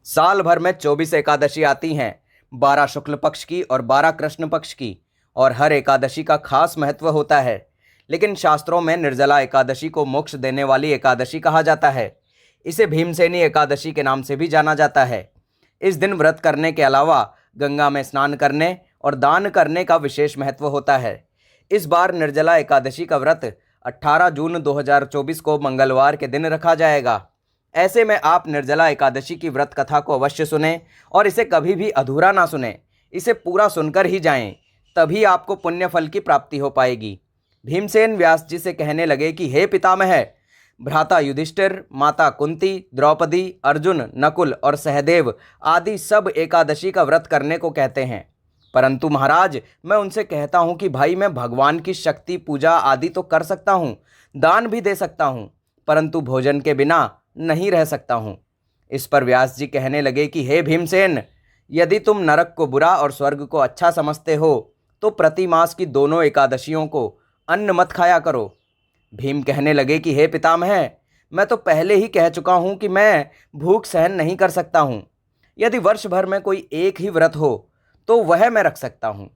साल भर में 24 एकादशी आती हैं, 12 शुक्ल पक्ष की और 12 कृष्ण पक्ष की, और हर एकादशी का खास महत्व होता है। लेकिन शास्त्रों में निर्जला एकादशी को मोक्ष देने वाली एकादशी कहा जाता है। इसे भीमसेनी एकादशी के नाम से भी जाना जाता है। इस दिन व्रत करने के अलावा गंगा में स्नान करने और दान करने का विशेष महत्व होता है। इस बार निर्जला एकादशी का व्रत 18 जून 2024 को मंगलवार के दिन रखा जाएगा। ऐसे में आप निर्जला एकादशी की व्रत कथा को अवश्य सुनें और इसे कभी भी अधूरा ना सुनें। इसे पूरा सुनकर ही जाएं, तभी आपको पुण्य फल की प्राप्ति हो पाएगी। भीमसेन व्यास जी से कहने लगे कि हे पितामह, भ्राता युधिष्ठिर, माता कुंती, द्रौपदी, अर्जुन, नकुल और सहदेव आदि सब एकादशी का व्रत करने को कहते हैं। परंतु महाराज, मैं उनसे कहता हूँ कि भाई, मैं भगवान की शक्ति पूजा आदि तो कर सकता हूँ, दान भी दे सकता हूँ, परंतु भोजन के बिना नहीं रह सकता हूँ। इस पर व्यास जी कहने लगे कि हे भीमसेन, यदि तुम नरक को बुरा और स्वर्ग को अच्छा समझते हो तो प्रति मास की दोनों एकादशियों को अन्न मत खाया करो। भीम कहने लगे कि हे पितामह, मैं तो पहले ही कह चुका हूँ कि मैं भूख सहन नहीं कर सकता हूँ। यदि वर्ष भर में कोई एक ही व्रत हो तो वह मैं रख सकता हूँ,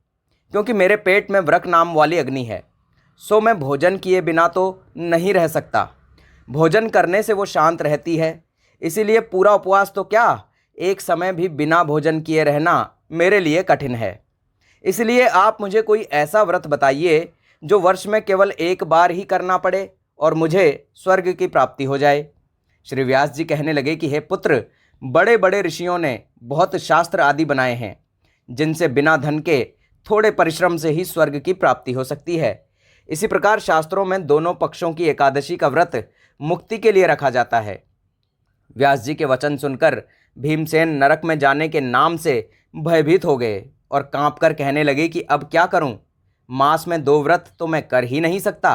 क्योंकि मेरे पेट में व्रक नाम वाली अग्नि है। सो मैं भोजन किए बिना तो नहीं रह सकता। भोजन करने से वो शांत रहती है, इसीलिए पूरा उपवास तो क्या, एक समय भी बिना भोजन किए रहना मेरे लिए कठिन है। इसलिए आप मुझे कोई ऐसा व्रत बताइए जो वर्ष में केवल एक बार ही करना पड़े और मुझे स्वर्ग की प्राप्ति हो जाए। श्री व्यास जी कहने लगे कि हे पुत्र, बड़े बड़े ऋषियों ने बहुत शास्त्र आदि बनाए हैं, जिनसे बिना धन के थोड़े परिश्रम से ही स्वर्ग की प्राप्ति हो सकती है। इसी प्रकार शास्त्रों में दोनों पक्षों की एकादशी का व्रत मुक्ति के लिए रखा जाता है। व्यास जी के वचन सुनकर भीमसेन नरक में जाने के नाम से भयभीत हो गए और कांपकर कहने लगे कि अब क्या करूं? मास में 2 व्रत तो मैं कर ही नहीं सकता।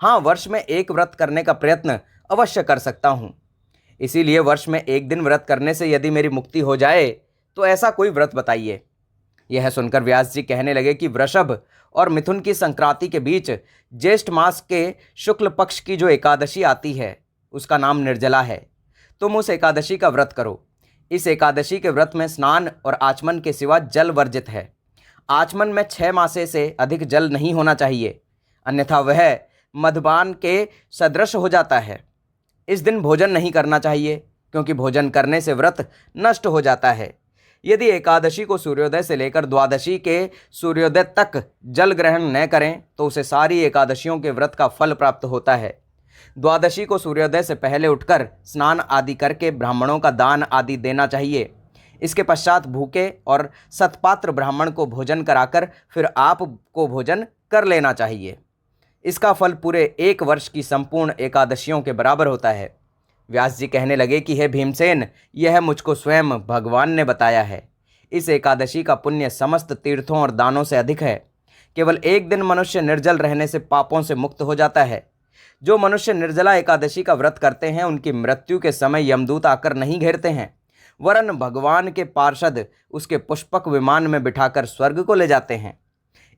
हाँ, वर्ष में एक व्रत करने का प्रयत्न अवश्य कर सकता हूँ। इसीलिए वर्ष में एक दिन व्रत करने से यदि मेरी मुक्ति हो जाए तो ऐसा कोई व्रत बताइए। यह सुनकर व्यास जी कहने लगे कि वृषभ और मिथुन की संक्रांति के बीच ज्येष्ठ मास के शुक्ल पक्ष की जो एकादशी आती है उसका नाम निर्जला है। तुम उस एकादशी का व्रत करो। इस एकादशी के व्रत में स्नान और आचमन के सिवा जल वर्जित है। आचमन में 6 मासे से अधिक जल नहीं होना चाहिए, अन्यथा वह मधुपान के सदृश हो जाता है। इस दिन भोजन नहीं करना चाहिए, क्योंकि भोजन करने से व्रत नष्ट हो जाता है। यदि एकादशी को सूर्योदय से लेकर द्वादशी के सूर्योदय तक जल ग्रहण न करें तो उसे सारी एकादशियों के व्रत का फल प्राप्त होता है। द्वादशी को सूर्योदय से पहले उठकर स्नान आदि करके ब्राह्मणों का दान आदि देना चाहिए। इसके पश्चात भूखे और सतपात्र ब्राह्मण को भोजन कराकर फिर आप को भोजन कर लेना चाहिए। इसका फल पूरे 1 वर्ष की संपूर्ण एकादशियों के बराबर होता है। व्यास जी कहने लगे कि हे भीमसेन, यह मुझको स्वयं भगवान ने बताया है। इस एकादशी का पुण्य समस्त तीर्थों और दानों से अधिक है। केवल एक दिन मनुष्य निर्जल रहने से पापों से मुक्त हो जाता है। जो मनुष्य निर्जला एकादशी का व्रत करते हैं उनकी मृत्यु के समय यमदूत आकर नहीं घेरते हैं, वरन भगवान के पार्षद उसके पुष्पक विमान में बिठाकर स्वर्ग को ले जाते हैं।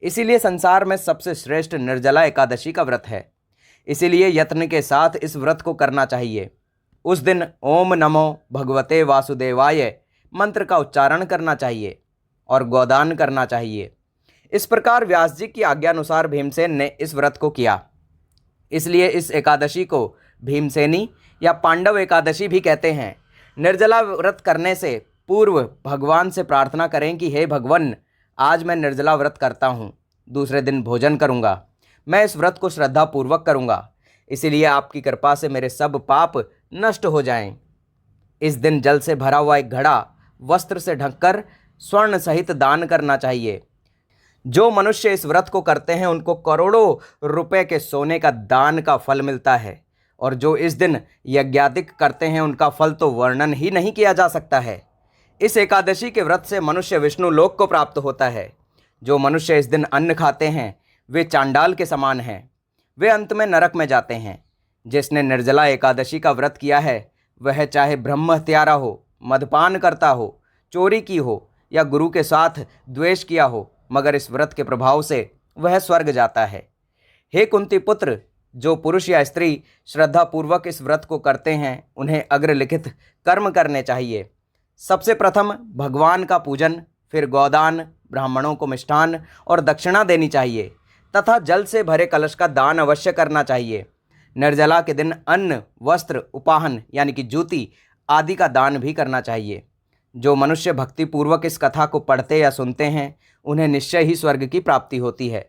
इसीलिए संसार में सबसे श्रेष्ठ निर्जला एकादशी का व्रत है। इसीलिए यत्न के साथ इस व्रत को करना चाहिए। उस दिन ओम नमो भगवते वासुदेवाय मंत्र का उच्चारण करना चाहिए और गोदान करना चाहिए। इस प्रकार व्यास जी की आज्ञानुसार भीमसेन ने इस व्रत को किया। इसलिए इस एकादशी को भीमसेनी या पांडव एकादशी भी कहते हैं। निर्जला व्रत करने से पूर्व भगवान से प्रार्थना करें कि हे भगवान, आज मैं निर्जला व्रत करता हूँ, दूसरे दिन भोजन करूँगा। मैं इस व्रत को श्रद्धापूर्वक करूँगा, इसीलिए आपकी कृपा से मेरे सब पाप नष्ट हो जाएं। इस दिन जल से भरा हुआ एक घड़ा वस्त्र से ढककर स्वर्ण सहित दान करना चाहिए। जो मनुष्य इस व्रत को करते हैं उनको करोड़ों रुपए के सोने का दान का फल मिलता है, और जो इस दिन यज्ञादिक करते हैं उनका फल तो वर्णन ही नहीं किया जा सकता है। इस एकादशी के व्रत से मनुष्य विष्णु लोक को प्राप्त होता है। जो मनुष्य इस दिन अन्न खाते हैं वे चांडाल के समान हैं, वे अंत में नरक में जाते हैं। जिसने निर्जला एकादशी का व्रत किया है वह चाहे ब्रह्म हत्यारा हो, मदपान करता हो, चोरी की हो या गुरु के साथ द्वेष किया हो, मगर इस व्रत के प्रभाव से वह स्वर्ग जाता है। हे कुंती पुत्र, जो पुरुष या स्त्री श्रद्धापूर्वक इस व्रत को करते हैं उन्हें अग्रलिखित कर्म करने चाहिए। सबसे प्रथम भगवान का पूजन, फिर गोदान, ब्राह्मणों को मिष्ठान और दक्षिणा देनी चाहिए तथा जल से भरे कलश का दान अवश्य करना चाहिए। निर्जला के दिन अन्न, वस्त्र, उपाहन यानी कि जूती आदि का दान भी करना चाहिए। जो मनुष्य भक्तिपूर्वक इस कथा को पढ़ते या सुनते हैं उन्हें निश्चय ही स्वर्ग की प्राप्ति होती है।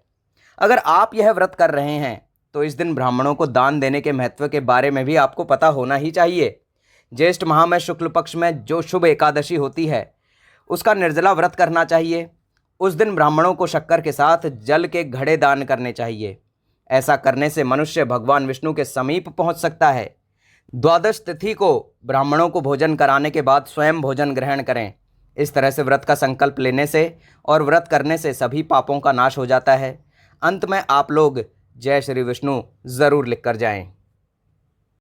अगर आप यह व्रत कर रहे हैं तो इस दिन ब्राह्मणों को दान देने के महत्व के बारे में भी आपको पता होना ही चाहिए। ज्येष्ठ माह में शुक्ल पक्ष में जो शुभ एकादशी होती है उसका निर्जला व्रत करना चाहिए। उस दिन ब्राह्मणों को शक्कर के साथ जल के घड़े दान करने चाहिए। ऐसा करने से मनुष्य भगवान विष्णु के समीप पहुंच सकता है। द्वादश तिथि को ब्राह्मणों को भोजन कराने के बाद स्वयं भोजन ग्रहण करें। इस तरह से व्रत का संकल्प लेने से और व्रत करने से सभी पापों का नाश हो जाता है। अंत में आप लोग जय श्री विष्णु ज़रूर लिख कर जाएं।